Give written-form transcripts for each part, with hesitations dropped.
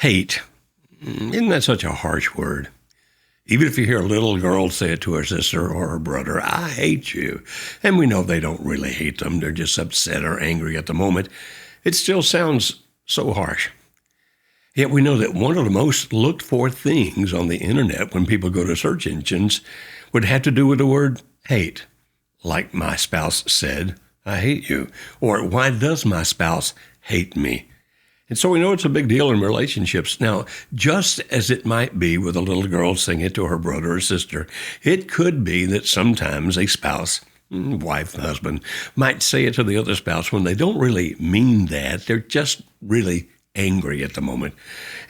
Hate, isn't that such a harsh word? Even if you hear a little girl say it to her sister or her brother, I hate you, and we know they don't really hate them, they're just upset or angry at the moment, it still sounds so harsh. Yet we know that one of the most looked for things on the internet when people go to search engines would have to do with the word hate. Like my spouse said, I hate you. Or why does my spouse hate me? And so we know it's a big deal in relationships. Now, just as it might be with a little girl saying it to her brother or sister, it could be that sometimes a spouse, wife, husband, might say it to the other spouse when they don't really mean that. They're just really angry at the moment.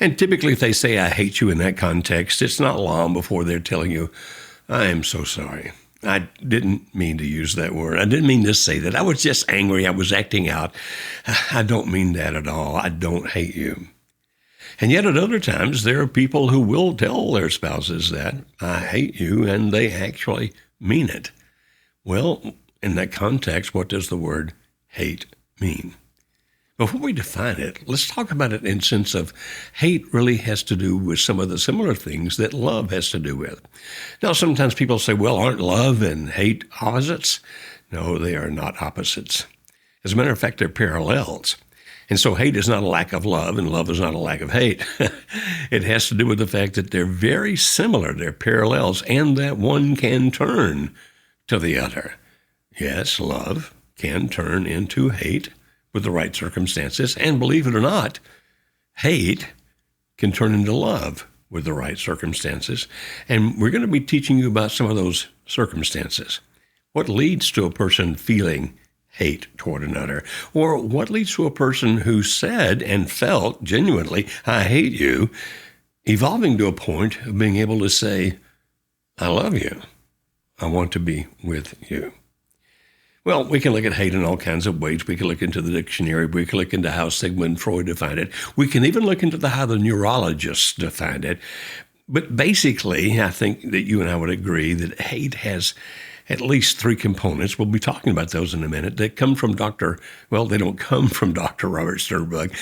And typically if they say, I hate you in that context, it's not long before they're telling you, I am so sorry. I didn't mean to use that word. I didn't mean to say that. I was just angry. I was acting out. I don't mean that at all. I don't hate you. And yet at other times, there are people who will tell their spouses that, I hate you, and they actually mean it. Well, in that context, what does the word hate mean? Before we define it, let's talk about it in the sense of hate really has to do with some of the similar things that love has to do with. Now, sometimes people say, well, aren't love and hate opposites? No, they are not opposites. As a matter of fact, they're parallels. And so hate is not a lack of love, and love is not a lack of hate. It has to do with the fact that they're very similar. They're parallels, and that one can turn to the other. Yes, love can turn into hate with the right circumstances. And believe it or not, hate can turn into love with the right circumstances. And we're going to be teaching you about some of those circumstances. What leads to a person feeling hate toward another? Or what leads to a person who said and felt genuinely, I hate you, evolving to a point of being able to say, I love you. I want to be with you. Well, we can look at hate in all kinds of ways. We can look into the dictionary. We can look into how Sigmund Freud defined it. We can even look into how the neurologists defined it. But basically, I think that you and I would agree that hate has at least three components. We'll be talking about those in a minute that come from they don't come from Dr. Robert Sternberg,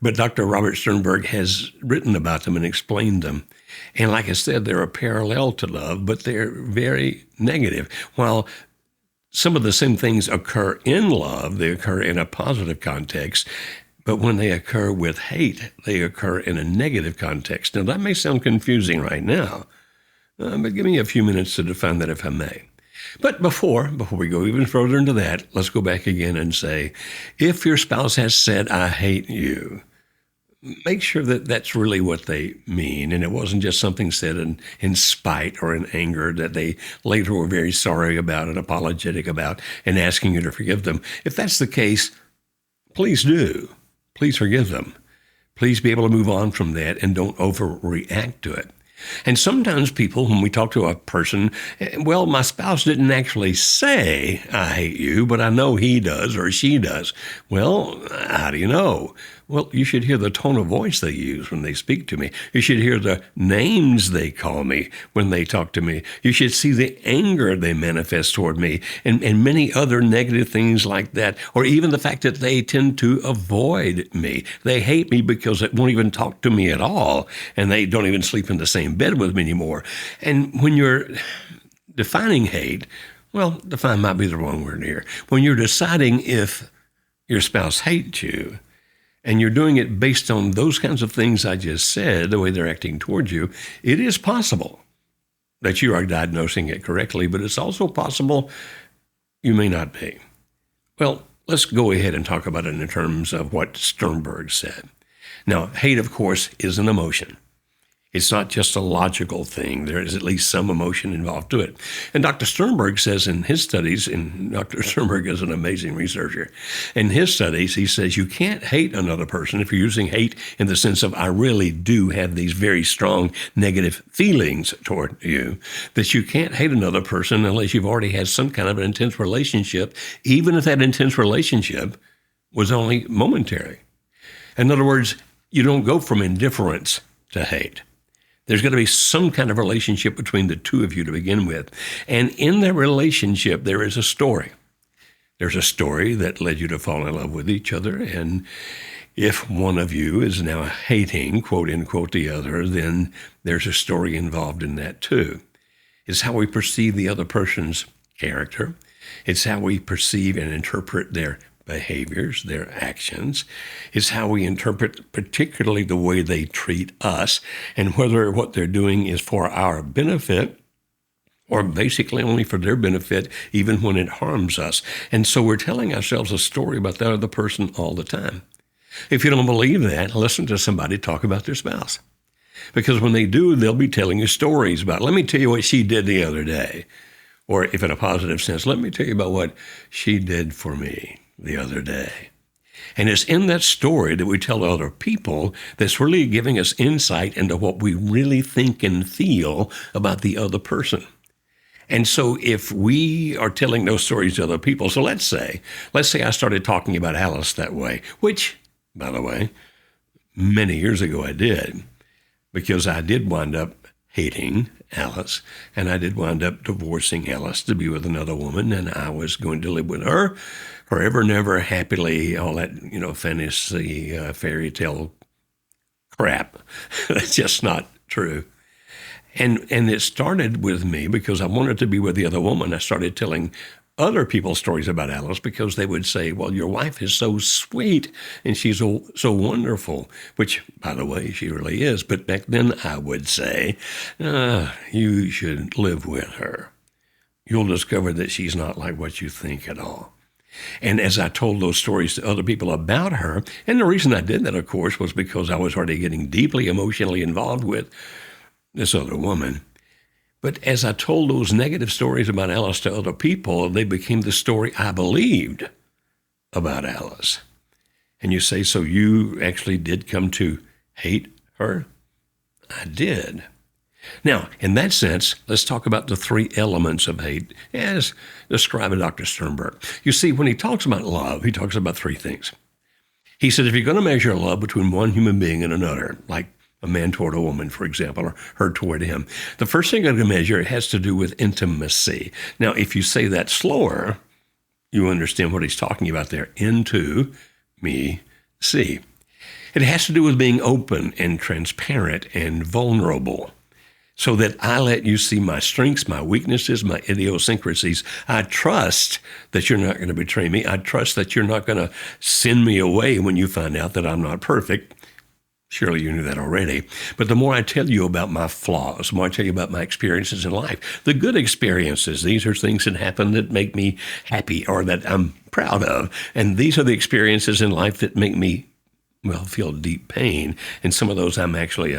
but Dr. Robert Sternberg has written about them and explained them. And like I said, they're a parallel to love, but they're very negative. While some of the same things occur in love, they occur in a positive context, but when they occur with hate, they occur in a negative context. Now, that may sound confusing right now, but give me a few minutes to define that if I may. But before we go even further into that, let's go back again and say, if your spouse has said, I hate you, make sure that that's really what they mean, and it wasn't just something said in spite or in anger that they later were very sorry about and apologetic about and asking you to forgive them. If that's the case, please do. Please forgive them. Please be able to move on from that and don't overreact to it. And sometimes people, when we talk to a person, well, my spouse didn't actually say, I hate you, but I know he does or she does. Well, how do you know? Well, you should hear the tone of voice they use when they speak to me. You should hear the names they call me when they talk to me. You should see the anger they manifest toward me and many other negative things like that, or even the fact that they tend to avoid me. They hate me because they won't even talk to me at all, and they don't even sleep in the same bed with me anymore. And when you're defining hate, well, define might be the wrong word here. When you're deciding if your spouse hates you, and you're doing it based on those kinds of things I just said, the way they're acting towards you, it is possible that you are diagnosing it correctly, but it's also possible you may not be. Well, let's go ahead and talk about it in terms of what Sternberg said. Now, hate, of course, is an emotion. It's not just a logical thing. There is at least some emotion involved to it. And Dr. Sternberg says in his studies, and Dr. Sternberg is an amazing researcher, in his studies, he says you can't hate another person if you're using hate in the sense of I really do have these very strong negative feelings toward you, that you can't hate another person unless you've already had some kind of an intense relationship, even if that intense relationship was only momentary. In other words, you don't go from indifference to hate. There's going to be some kind of relationship between the two of you to begin with. And in that relationship, there is a story. There's a story that led you to fall in love with each other. And If one of you is now hating, quote unquote, the other, then there's a story involved in that too. It's how we perceive the other person's character. It's how we perceive and interpret their behaviors, their actions. It's how we interpret particularly the way they treat us and whether what they're doing is for our benefit or basically only for their benefit, even when it harms us. And so we're telling ourselves a story about that other person all the time. If you don't believe that, listen to somebody talk about their spouse. Because when they do, they'll be telling you stories about, let me tell you what she did the other day. Or if in a positive sense, let me tell you about what she did for me the other day. And it's in that story that we tell other people that's really giving us insight into what we really think and feel about the other person. And so if we are telling those stories to other people, so let's say I started talking about Alice that way, which, by the way, many years ago I did, because I did wind up hating Alice, and I did wind up divorcing Alice to be with another woman, and I was going to live with her forever, never, happily, all that, fantasy, fairy tale crap. That's just not true. And it started with me because I wanted to be with the other woman. I started telling other people stories about Alice because they would say, well, your wife is so sweet and she's so wonderful, which, by the way, she really is. But back then I would say, you should live with her. You'll discover that she's not like what you think at all. And as I told those stories to other people about her, and the reason I did that, of course, was because I was already getting deeply emotionally involved with this other woman. But as I told those negative stories about Alice to other people, they became the story I believed about Alice. And you say, so you actually did come to hate her? I did. Now, in that sense, let's talk about the three elements of hate as described by Dr. Sternberg. You see, when he talks about love, he talks about three things. He said, if you're going to measure love between one human being and another, like a man toward a woman, for example, or her toward him, the first thing I'm going to measure has to do with intimacy. Now, if you say that slower, you understand what he's talking about there. Into me, see. It has to do with being open and transparent and vulnerable so that I let you see my strengths, my weaknesses, my idiosyncrasies. I trust that you're not going to betray me. I trust that you're not going to send me away when you find out that I'm not perfect. Surely you knew that already. But the more I tell you about my flaws, the more I tell you about my experiences in life, the good experiences, these are things that happen that make me happy or that I'm proud of. And these are the experiences in life that make me, feel deep pain. And some of those I'm actually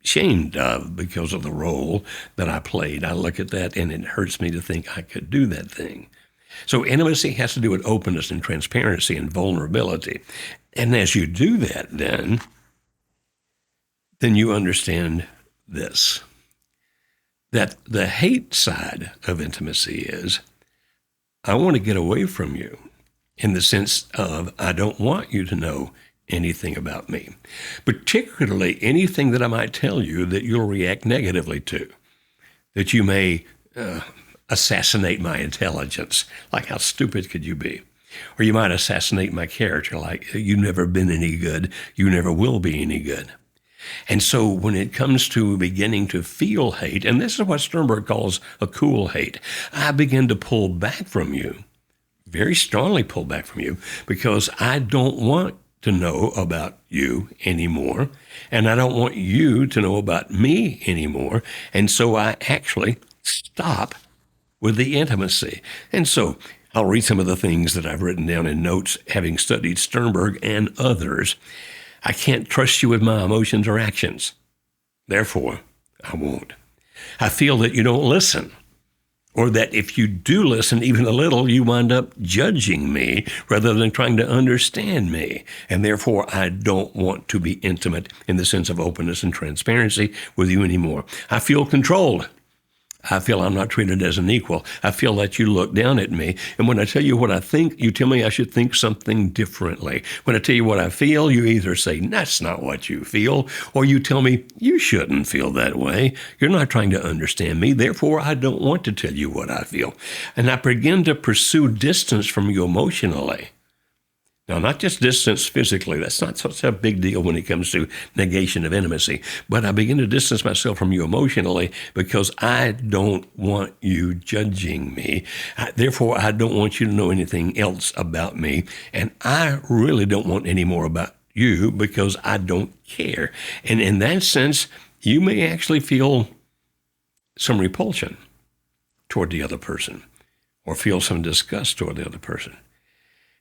ashamed of because of the role that I played. I look at that and it hurts me to think I could do that thing. So intimacy has to do with openness and transparency and vulnerability. And as you do that, then you understand this, that the hate side of intimacy is, I want to get away from you in the sense of, I don't want you to know anything about me, particularly anything that I might tell you that you'll react negatively to, that you may assassinate my intelligence, like how stupid could you be? Or you might assassinate my character, like you've never been any good, you never will be any good. And so when it comes to beginning to feel hate, and this is what Sternberg calls a cool hate, I begin to pull back from you, very strongly pull back from you, because I don't want to know about you anymore, and I don't want you to know about me anymore. And so I actually stop with the intimacy. And so I'll read some of the things that I've written down in notes, having studied Sternberg and others. I can't trust you with my emotions or actions. Therefore, I won't. I feel that you don't listen, or that if you do listen even a little, you wind up judging me rather than trying to understand me. And therefore, I don't want to be intimate in the sense of openness and transparency with you anymore. I feel controlled. I feel I'm not treated as an equal. I feel that you look down at me. And when I tell you what I think, you tell me I should think something differently. When I tell you what I feel, you either say, that's not what you feel, or you tell me, you shouldn't feel that way. You're not trying to understand me. Therefore, I don't want to tell you what I feel. And I begin to pursue distance from you emotionally. Now, not just distance physically. That's not such a big deal when it comes to negation of intimacy. But I begin to distance myself from you emotionally because I don't want you judging me. Therefore, I don't want you to know anything else about me. And I really don't want any more about you because I don't care. And in that sense, you may actually feel some repulsion toward the other person or feel some disgust toward the other person.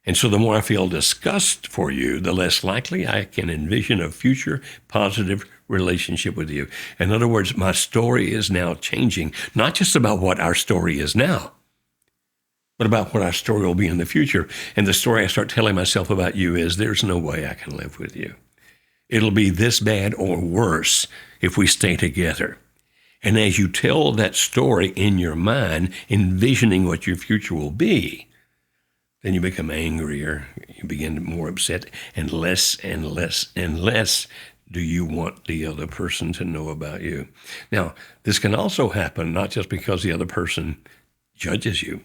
And so the more I feel disgust for you, the less likely I can envision a future positive relationship with you. In other words, my story is now changing, not just about what our story is now, but about what our story will be in the future. And the story I start telling myself about you is there's no way I can live with you. It'll be this bad or worse if we stay together. And as you tell that story in your mind, envisioning what your future will be, then you become angrier, you begin to be more upset, and less do you want the other person to know about you. Now, this can also happen not just because the other person judges you,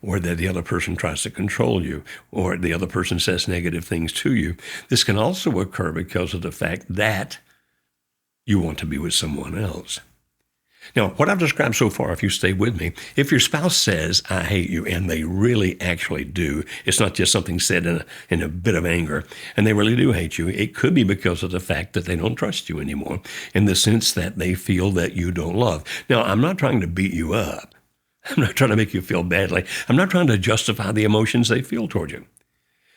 or that the other person tries to control you, or the other person says negative things to you. This can also occur because of the fact that you want to be with someone else. Now, what I've described so far, if you stay with me, if your spouse says, I hate you, and they really actually do, it's not just something said in a bit of anger, and they really do hate you, it could be because of the fact that they don't trust you anymore, in the sense that they feel that you don't love. Now, I'm not trying to beat you up. I'm not trying to make you feel badly. I'm not trying to justify the emotions they feel toward you.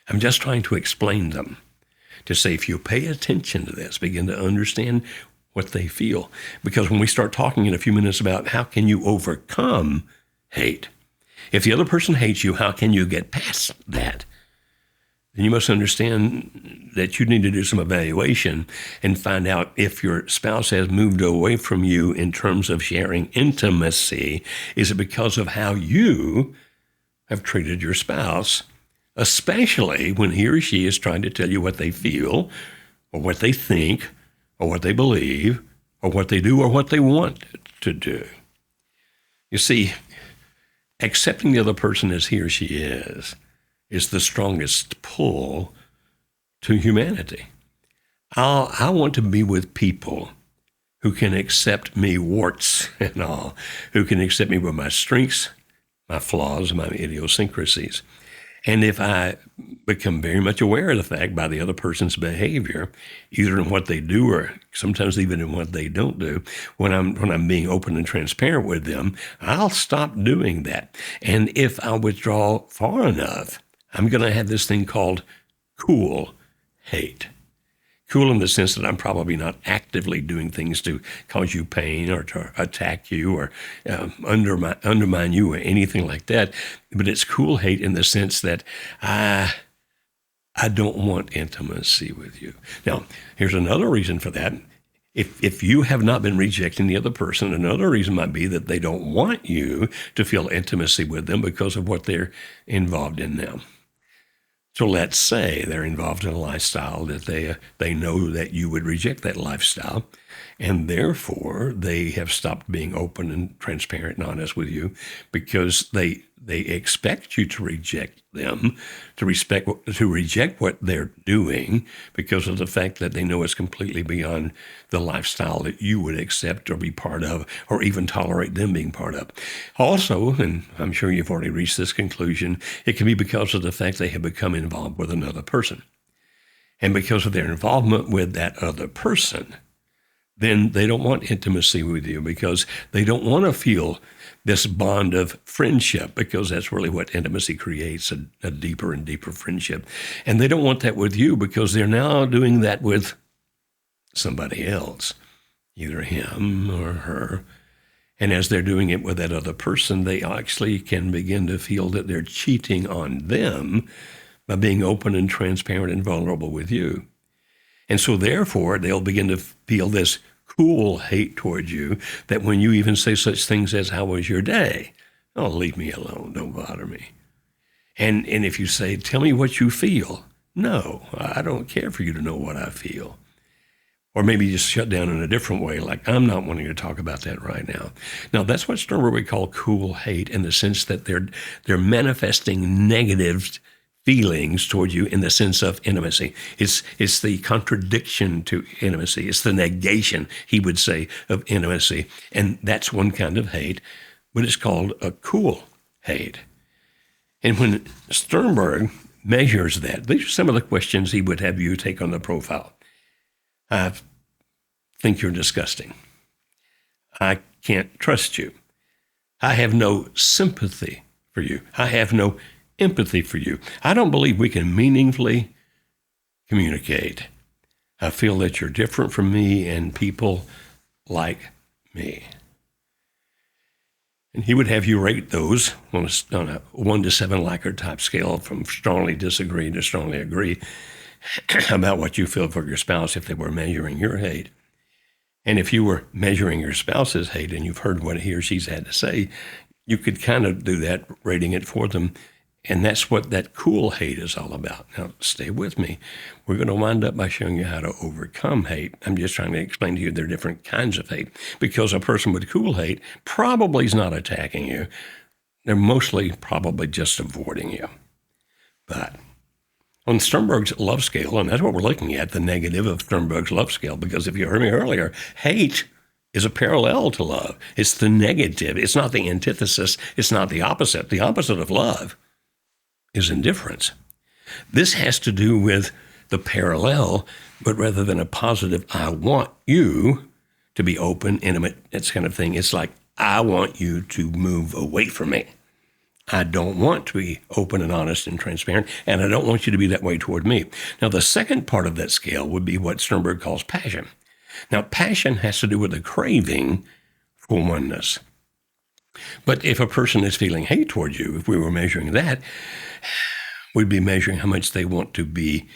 I'm just trying to explain them, to say if you pay attention to this, begin to understand what they feel. Because when we start talking in a few minutes about how can you overcome hate, if the other person hates you, how can you get past that? Then you must understand that you need to do some evaluation and find out if your spouse has moved away from you in terms of sharing intimacy. Is it because of how you have treated your spouse, especially when he or she is trying to tell you what they feel or what they think or what they believe, or what they do, or what they want to do? You see, accepting the other person as he or she is the strongest pull to humanity. I want to be with people who can accept me, warts and all, who can accept me with my strengths, my flaws, my idiosyncrasies. And if I become very much aware of the fact by the other person's behavior, either in what they do or sometimes even in what they don't do, when I'm being open and transparent with them, I'll stop doing that. And if I withdraw far enough, I'm going to have this thing called cool hate. Cool in the sense that I'm probably not actively doing things to cause you pain or to attack you or undermine you or anything like that. But it's cool hate in the sense that I don't want intimacy with you. Now, here's another reason for that. If you have not been rejecting the other person, another reason might be that they don't want you to feel intimacy with them because of what they're involved in now. So let's say they're involved in a lifestyle that they know that you would reject that lifestyle, and therefore they have stopped being open and transparent and honest with you because they expect you to reject them, to reject what they're doing because of the fact that they know it's completely beyond the lifestyle that you would accept or be part of or even tolerate them being part of. Also, and I'm sure you've already reached this conclusion, it can be because of the fact they have become involved with another person. And because of their involvement with that other person, then they don't want intimacy with you because they don't want to feel this bond of friendship, because that's really what intimacy creates, a deeper and deeper friendship. And they don't want that with you because they're now doing that with somebody else, either him or her. And as they're doing it with that other person, they actually can begin to feel that they're cheating on them by being open and transparent and vulnerable with you. And so therefore, they'll begin to feel this cool hate towards you, that when you even say such things as, how was your day? Oh, leave me alone. Don't bother me. And if you say, tell me what you feel. No, I don't care for you to know what I feel. Or maybe just shut down in a different way, like, I'm not wanting to talk about that right now. Now, that's what Sternberg would call cool hate, in the sense that they're manifesting negative feelings toward you in the sense of intimacy. It's the contradiction to intimacy. It's the negation, he would say, of intimacy. And that's one kind of hate, but it's called a cool hate. And when Sternberg measures that, these are some of the questions he would have you take on the profile. I think you're disgusting. I can't trust you. I have no sympathy for you. I have no empathy for you. I don't believe we can meaningfully communicate. I feel that you're different from me and people like me. And he would have you rate those on a 1 to 7 Likert type scale, from strongly disagree to strongly agree, about what you feel for your spouse if they were measuring your hate. And if you were measuring your spouse's hate and you've heard what he or she's had to say, you could kind of do that, rating it for them. And that's what that cool hate is all about. Now, stay with me. We're going to wind up by showing you how to overcome hate. I'm just trying to explain to you there are different kinds of hate, because a person with cool hate probably is not attacking you. They're mostly probably just avoiding you. But on Sternberg's love scale, and that's what we're looking at, the negative of Sternberg's love scale, because if you heard me earlier, hate is a parallel to love. It's the negative. It's not the antithesis. It's not the opposite. The opposite of love is indifference. This has to do with the parallel, but rather than a positive, I want you to be open, intimate, that kind of thing. It's like, I want you to move away from me. I don't want to be open and honest and transparent, and I don't want you to be that way toward me. Now, the second part of that scale would be what Sternberg calls passion. Now, passion has to do with a craving for oneness. But if a person is feeling hate toward you, if we were measuring that, we'd be measuring how much they want to be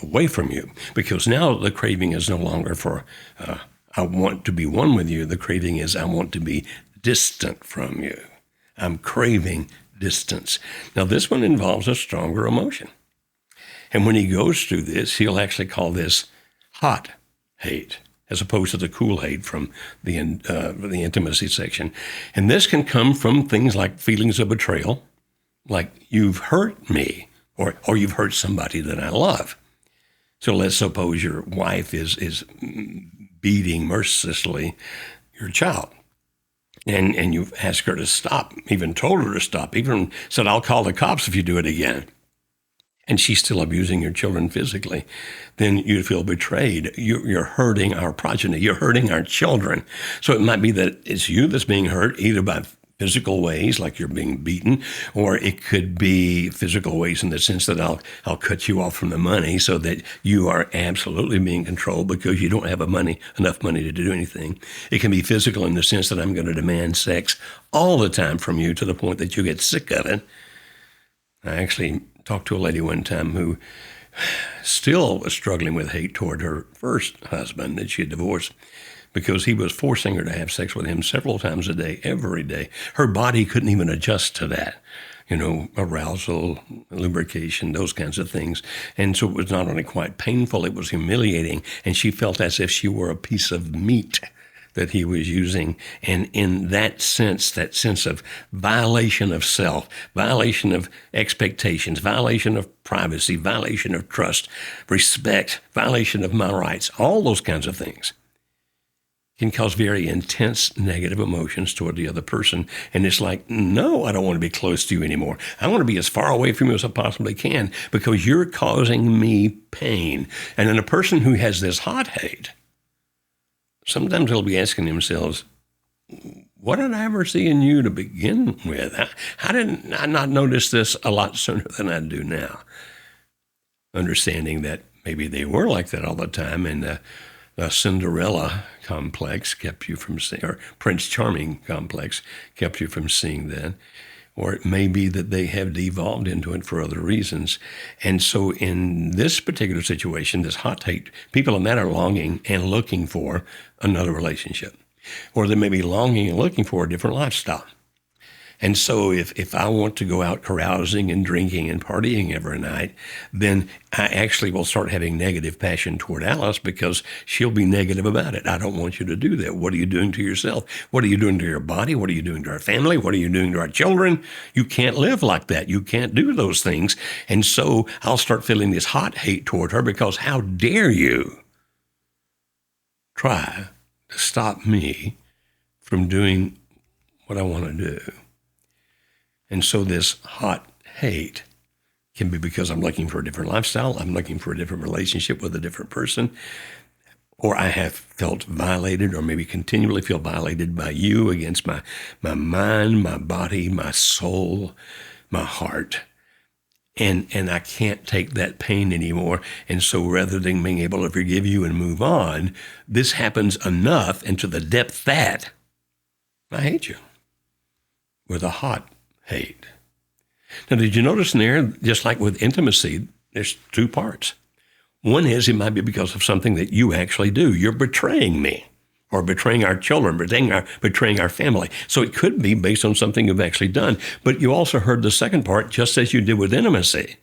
away from you. Because now the craving is no longer for, I want to be one with you. The craving is, I want to be distant from you. I'm craving distance. Now, this one involves a stronger emotion. And when he goes through this, he'll actually call this hot hate, as opposed to the cool hate from the intimacy section. And this can come from things like feelings of betrayal, like you've hurt me, or you've hurt somebody that I love. So let's suppose your wife is beating mercilessly your child. And you've asked her to stop, even told her to stop, even said, I'll call the cops if you do it again. And she's still abusing your children physically, then you'd feel betrayed. You're hurting our progeny. You're hurting our children. So it might be that it's you that's being hurt, either by physical ways, like you're being beaten, or it could be physical ways in the sense that I'll cut you off from the money so that you are absolutely being controlled because you don't have enough money to do anything. It can be physical in the sense that I'm going to demand sex all the time from you to the point that you get sick of it. I actually talked to a lady one time who still was struggling with hate toward her first husband that she had divorced, because he was forcing her to have sex with him several times a day, every day. Her body couldn't even adjust to that, arousal, lubrication, those kinds of things. And so it was not only quite painful, it was humiliating. And she felt as if she were a piece of meat that he was using. And in that sense of violation of self, violation of expectations, violation of privacy, violation of trust, respect, violation of my rights, all those kinds of things can cause very intense negative emotions toward the other person. And it's like, no, I don't want to be close to you anymore. I want to be as far away from you as I possibly can because you're causing me pain. And then a person who has this hot hate, sometimes they'll be asking themselves, what did I ever see in you to begin with? How did I not notice this a lot sooner than I do now? Understanding that maybe they were like that all the time, and the Cinderella complex kept you from seeing, or Prince Charming complex kept you from seeing that. Or it may be that they have devolved into it for other reasons. And so in this particular situation, this hot hate, people in that are longing and looking for another relationship. Or they may be longing and looking for a different lifestyle. And so if I want to go out carousing and drinking and partying every night, then I actually will start having negative passion toward Alice because she'll be negative about it. I don't want you to do that. What are you doing to yourself? What are you doing to your body? What are you doing to our family? What are you doing to our children? You can't live like that. You can't do those things. And so I'll start feeling this hot hate toward her because how dare you try to stop me from doing what I want to do. And so this hot hate can be because I'm looking for a different lifestyle, I'm looking for a different relationship with a different person, or I have felt violated or maybe continually feel violated by you against my mind, my body, my soul, my heart. And I can't take that pain anymore. And so rather than being able to forgive you and move on, this happens enough and to the depth that I hate you with a hot hate. Now, did you notice in there, just like with intimacy, there's two parts. One is it might be because of something that you actually do. You're betraying me or betraying our children, betraying our family. So it could be based on something you've actually done. But you also heard the second part, just as you did with intimacy.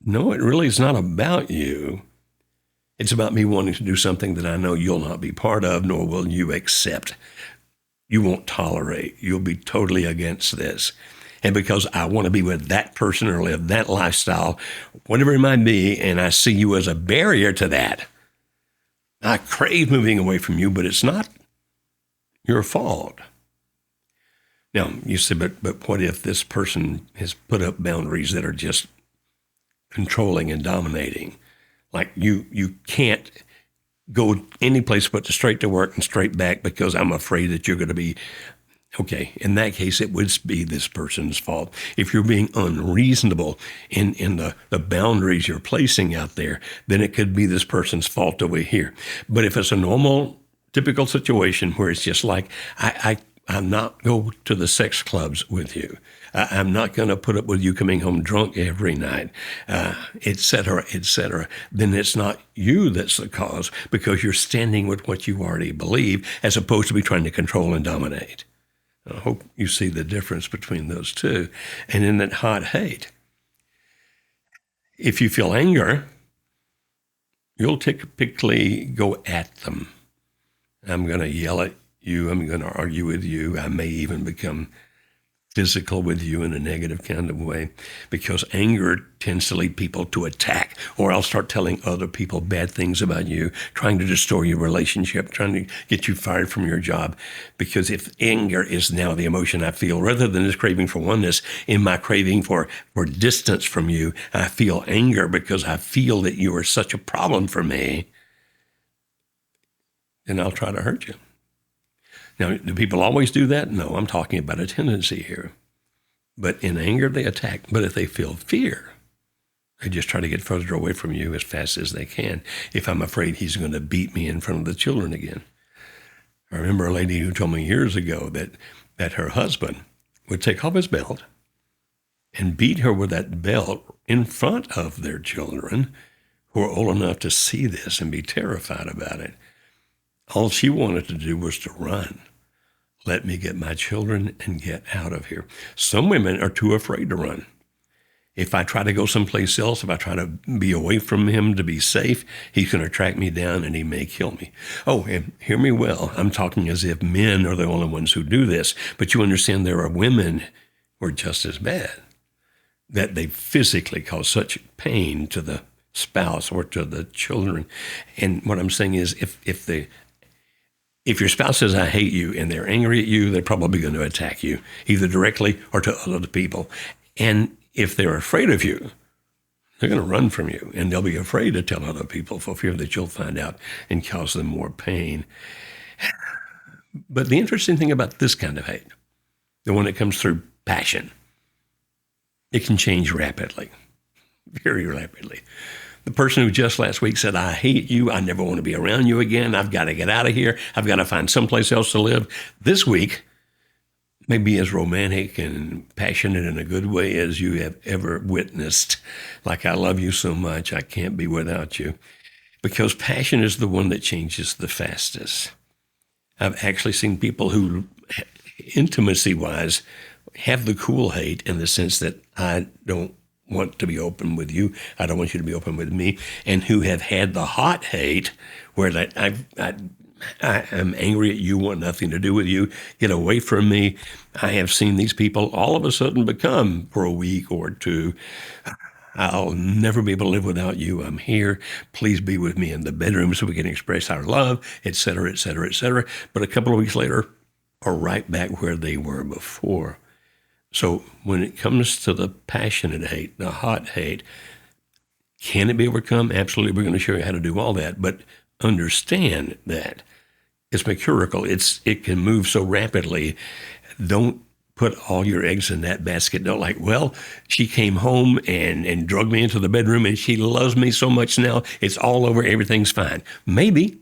No, it really is not about you. It's about me wanting to do something that I know you'll not be part of, nor will you accept. You won't tolerate. You'll be totally against this. And because I want to be with that person or live that lifestyle, whatever it might be, and I see you as a barrier to that, I crave moving away from you, but it's not your fault. Now, you say, but what if this person has put up boundaries that are just controlling and dominating? Like you can't go any place but straight to work and straight back because I'm afraid that you're going to be, okay, in that case, it would be this person's fault. If you're being unreasonable in the boundaries you're placing out there, then it could be this person's fault over here. But if it's a normal, typical situation where it's just like, I'm not go to the sex clubs with you. I'm not going to put up with you coming home drunk every night, et cetera, then it's not you that's the cause because you're standing with what you already believe as opposed to be trying to control and dominate. I hope you see the difference between those two. And in that hot hate, if you feel anger, you'll typically go at them. I'm going to yell at you. I'm going to argue with you. I may even become physical with you in a negative kind of way because anger tends to lead people to attack, or I'll start telling other people bad things about you, trying to destroy your relationship, trying to get you fired from your job. Because if anger is now the emotion I feel, rather than this craving for oneness, in my craving for distance from you, I feel anger because I feel that you are such a problem for me, then I'll try to hurt you. Now, do people always do that? No, I'm talking about a tendency here. But in anger, they attack. But if they feel fear, they just try to get further away from you as fast as they can. If I'm afraid he's going to beat me in front of the children again. I remember a lady who told me years ago that her husband would take off his belt and beat her with that belt in front of their children who are old enough to see this and be terrified about it. All she wanted to do was to run. Let me get my children and get out of here. Some women are too afraid to run. If I try to go someplace else, if I try to be away from him to be safe, he's going to track me down and he may kill me. Oh, and hear me well. I'm talking as if men are the only ones who do this. But you understand there are women who are just as bad, that they physically cause such pain to the spouse or to the children. And what I'm saying is if your spouse says, I hate you, and they're angry at you, they're probably going to attack you, either directly or to other people. And if they're afraid of you, they're going to run from you, and they'll be afraid to tell other people for fear that you'll find out and cause them more pain. But the interesting thing about this kind of hate, the one that comes through passion, it can change rapidly, very rapidly. The person who just last week said, I hate you, I never want to be around you again, I've got to get out of here, I've got to find someplace else to live. This week may be as romantic and passionate in a good way as you have ever witnessed. Like, I love you so much, I can't be without you. Because passion is the one that changes the fastest. I've actually seen people who intimacy-wise, have the cool hate in the sense that I don't want to be open with you. I don't want you to be open with me. And who have had the hot hate where that I am angry at you, want nothing to do with you, get away from me. I have seen these people all of a sudden become, for a week or two, I'll never be able to live without you. I'm here. Please be with me in the bedroom so we can express our love, et cetera, et cetera, et cetera. But a couple of weeks later, are right back where they were before. So when it comes to the passionate hate, the hot hate, can it be overcome? Absolutely. We're going to show you how to do all that. But understand that it's mercurial. It can move so rapidly. Don't put all your eggs in that basket. Don't like, well, she came home and drugged me into the bedroom and she loves me so much now. It's all over. Everything's fine. Maybe.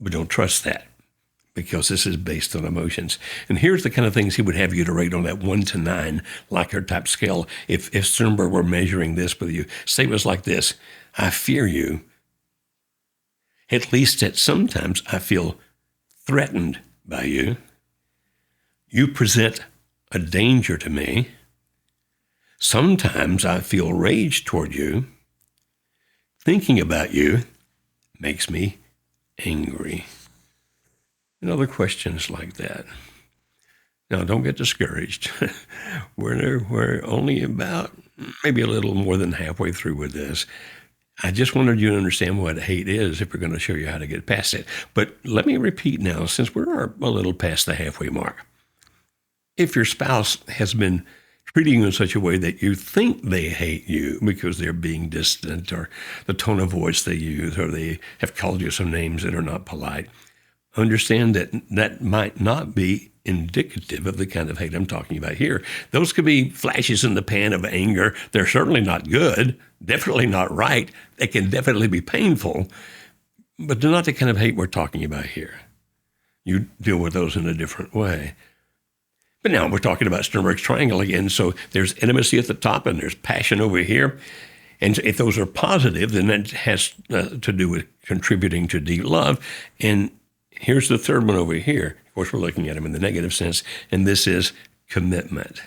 But don't trust that, because this is based on emotions. And here's the kind of things he would have you to rate on that 1 to 9 Likert type scale. If Sternberg were measuring this with you, say it was like this: I fear you. At least at sometimes I feel threatened by you. You present a danger to me. Sometimes I feel rage toward you. Thinking about you makes me angry. And other questions like that. Now, don't get discouraged. We're only about maybe a little more than halfway through with this. I just wanted you to understand what hate is if we're going to show you how to get past it. But let me repeat now, since we're a little past the halfway mark. If your spouse has been treating you in such a way that you think they hate you because they're being distant, or the tone of voice they use, or they have called you some names that are not polite, understand that that might not be indicative of the kind of hate I'm talking about here. Those could be flashes in the pan of anger. They're certainly not good, definitely not right. They can definitely be painful, but they're not the kind of hate we're talking about here. You deal with those in a different way. But now we're talking about Sternberg's triangle again. So there's intimacy at the top and there's passion over here. And if those are positive, then that has to do with contributing to deep love. And here's the third one over here. Of course, we're looking at them in the negative sense. And this is commitment.